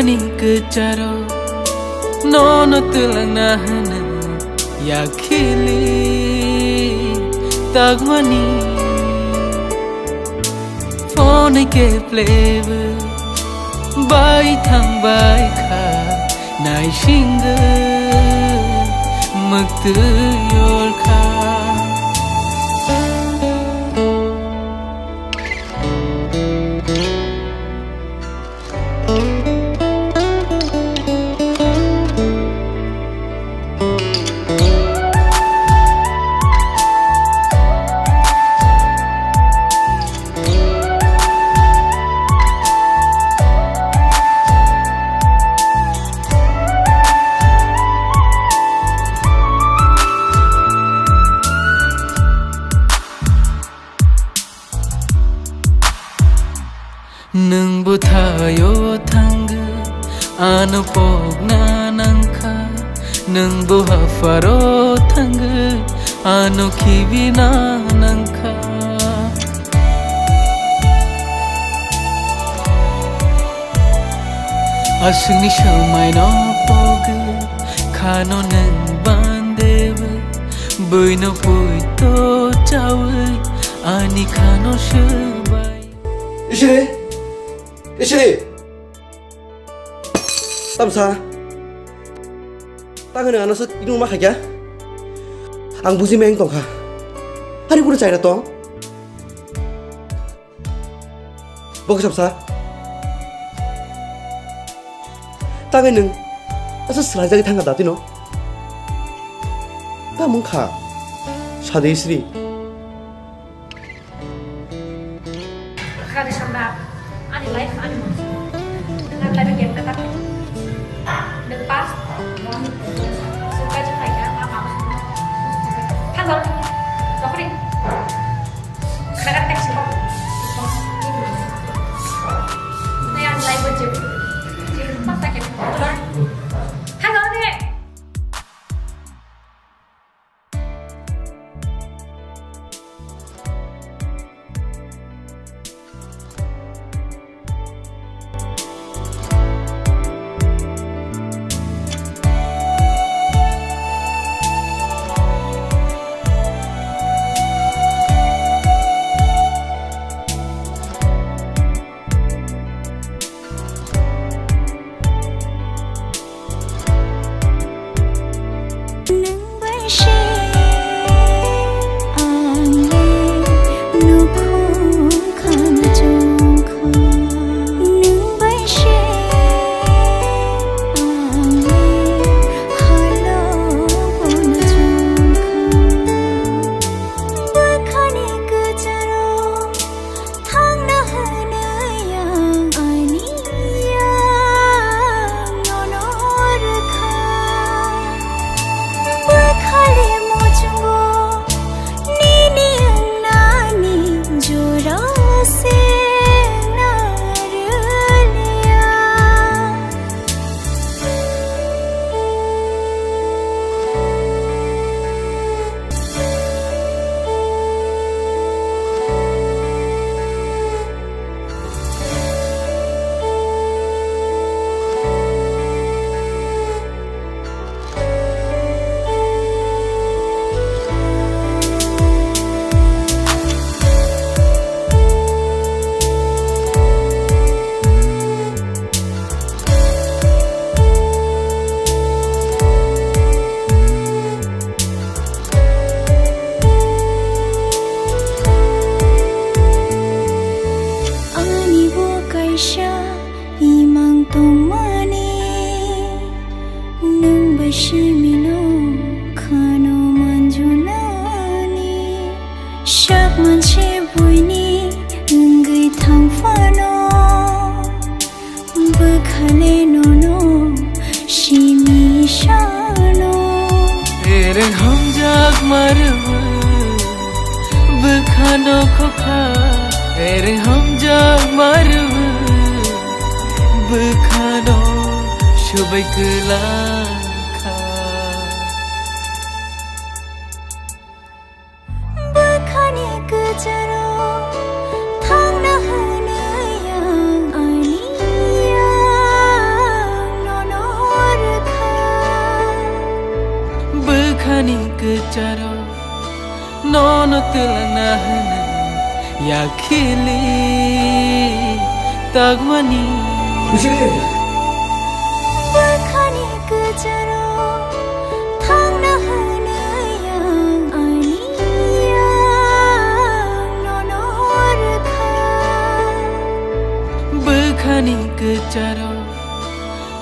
Bekani kecaro nono tulang nahana yakili tagmani phone ke flavor bai thang bai kha nai shinga makt yol kha Nung buthayo thang anu pogna nangkha nung buhafaro thang anu kibina nangkha asni shamai no pog khano nung bandev buino puito chawi ani khano shabai Isri, tamsa, tangan dengan anak itu rumah aja. Ang buzi meng tong kah? Hari kuda cahaya tong. Bok tamsa, tangan neng, asal selajang tangga dati no. Kamu kah? Sade Isri. Kali sama ani live animals dengan live game tetap lepas suka cahaya apa kan baru recording mereka teks kok ini yang live aja jadi pas sakit kan baru deh Bekhano khokha, ere hum jag marv, bekhano shubai kelakha. Bekhane kejaro, thang na hana yang ania. kecaro nono telanahana yakili tagmani 이슬이 Berkhani kecaro thangna hanayang aniyang nonor kha bekhani kecaro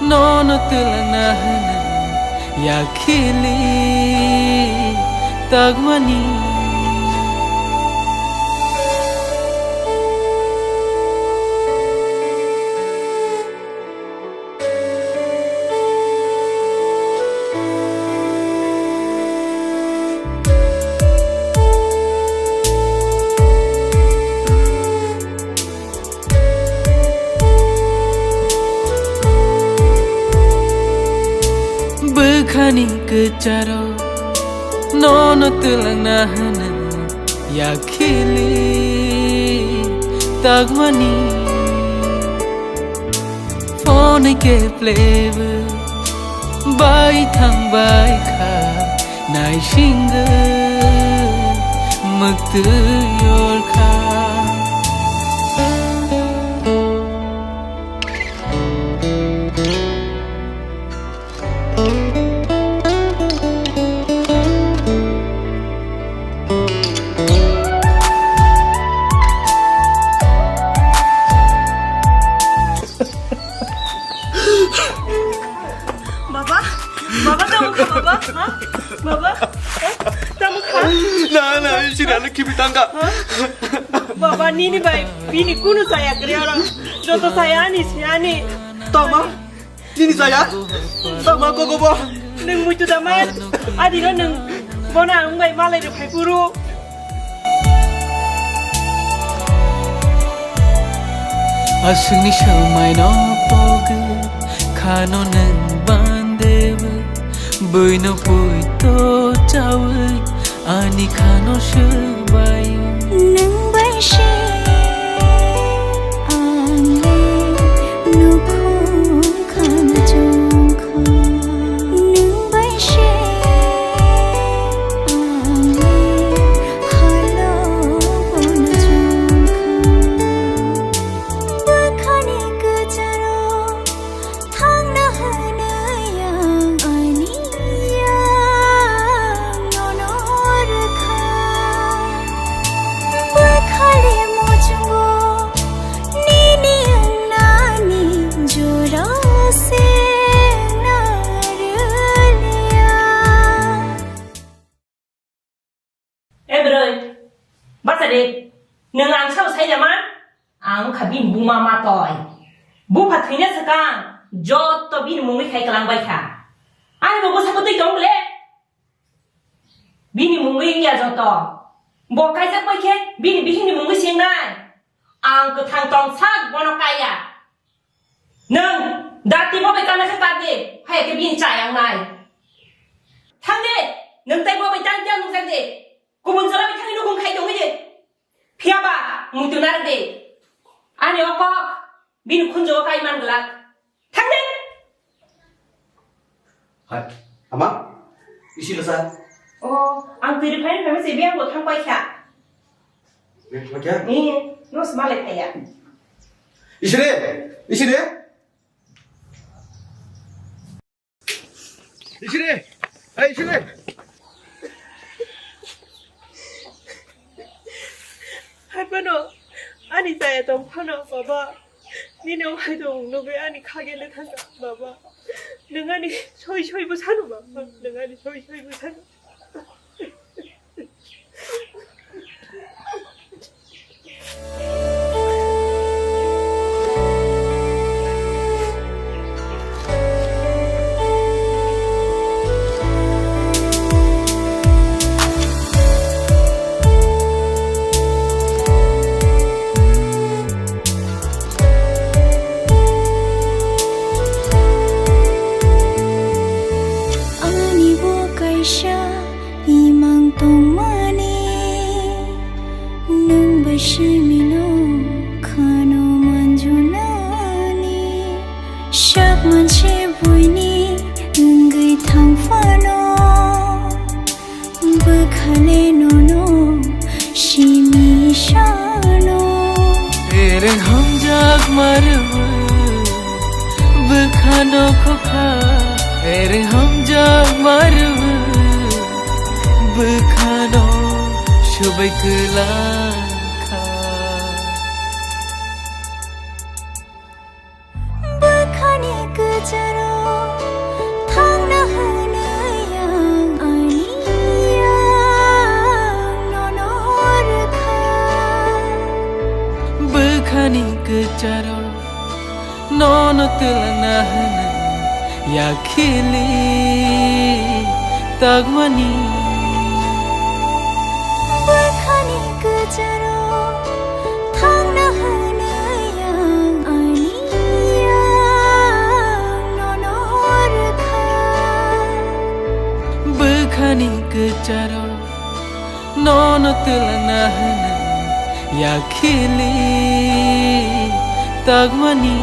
nono telanahana yakili tagmani bekhani kecaro nono telanahana yakili tagmani phone ke flavor bai thang bai kha nai singa makt yor kha Baba kamu kah Baba? Hah? Baba? Kamu kah? Nah, 이슬이 안 키비 땅가. Baba ni baik. Bini kuno saya kerja orang. Jodoh saya ni siani. Tama, ini saya. Tama kok 봐. Neng mutu damai. Adi lo neng bona ungai malai de pai puru. asungni shamai no pogu khano nang bandev bui no pui to chawi ani khano shabai nang bai she angle nu khum khan jong kha nang bai she angle halo bon jong kha Berkhani kecaro thangna hanayang aniyang nonor kha Berkhali mojungo nini nani jora se narliya Broi. Basa de. Neng ang sao sai jaman. Ang kabin buma matoy. Bu pathinya sekang. Jot to bin mungi khai kalang bai kha. Ai bo sa ko tui tong le. Bini mungi ya joto. Bo kai jak bai khe bini bihini mungi sing nai. Ang ke thang tong sak bono kaya. Neng dati bo bai kana kha de. Hai ke bin cha yang nai. Thang de. Neng tai bo bai tang jang nung sang de. Kumun sala bai thang inu kong khai dong de. Pia ba mutu nar de. Ani okok bin kunjo kai man gelak. Thang de. Hai, ama, 이슬이 사. Oh, ang tiri pain kami si biang buat thang pai kya. 맞게? Ni, no semale kaya. 이슬이, 이슬이. 이슬이, 아 이슬이. Hai pano, ani saya tong pano baba. Ni no hai tong no be ani kage le thang baba. Dengan ni soi bu sanu baba. Dengan ni soi bu sanu. marwa Bekhano khokha ere hamja marwa Bekhano shubai kelakha Bekhani kejaro thangna hanayang aniyang nonor kha Bekhani kejaro nono telana hana yakhili tagmani Bekhani kejaro thangna hanayang aniyang nonor kha Bekhani kejaro nono telana hana yakhili tagmani